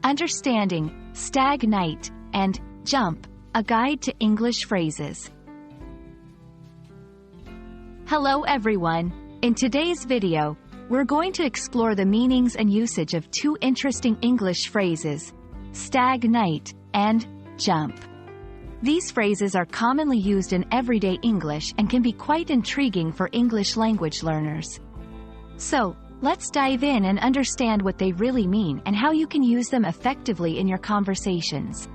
Understanding, Stag Night, and Jump, a guide to English phrases. Hello everyone. In today's video, we're going to explore the meanings and usage of two interesting English phrases, Stag Night and Jump. These phrases are commonly used in everyday English and can be quite intriguing for English language learners. So, let's dive in and understand what they really mean and how you can use them effectively in your conversations.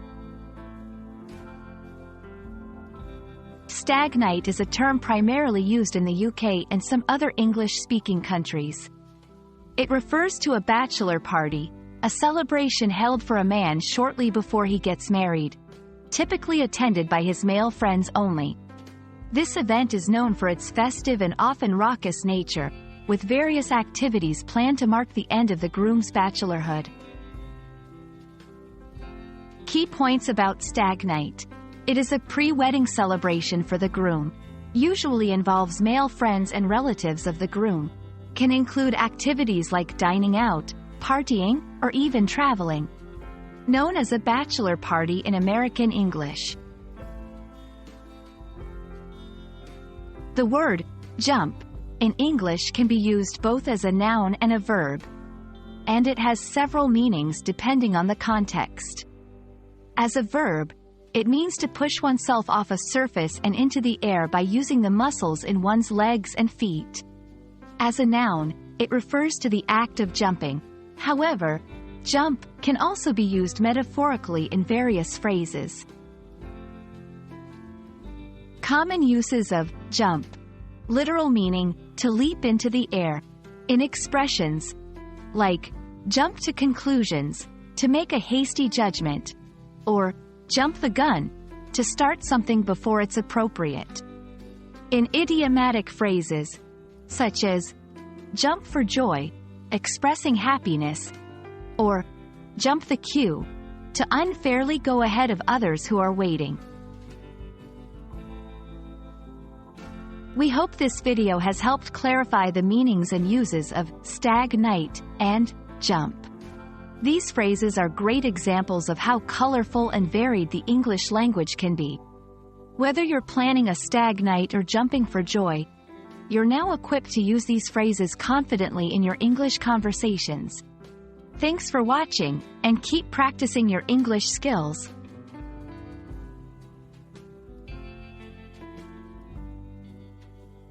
Stag Night is a term primarily used in the UK and some other English-speaking countries. It refers to a bachelor party, a celebration held for a man shortly before he gets married, typically attended by his male friends only. This event is known for its festive and often raucous nature, with various activities planned to mark the end of the groom's bachelorhood. Key points about Stag Night. It is a pre-wedding celebration for the groom. Usually involves male friends and relatives of the groom. Can include activities like dining out, partying, or even traveling. Known as a bachelor party in American English. The word jump in English can be used both as a noun and a verb, and it has several meanings depending on the context. As a verb, it means to push oneself off a surface and into the air by using the muscles in one's legs and feet. As a noun, it refers to the act of jumping. However, jump can also be used metaphorically in various phrases. Common uses of jump. Literal meaning, to leap into the air. In expressions like jump to conclusions, to make a hasty judgment, or jump the gun, to start something before it's appropriate. In idiomatic phrases, such as jump for joy, expressing happiness, or jump the queue, to unfairly go ahead of others who are waiting. We hope this video has helped clarify the meanings and uses of Stag Night and Jump. These phrases are great examples of how colorful and varied the English language can be. Whether you're planning a stag night or jumping for joy, you're now equipped to use these phrases confidently in your English conversations. Thanks for watching, and keep practicing your English skills.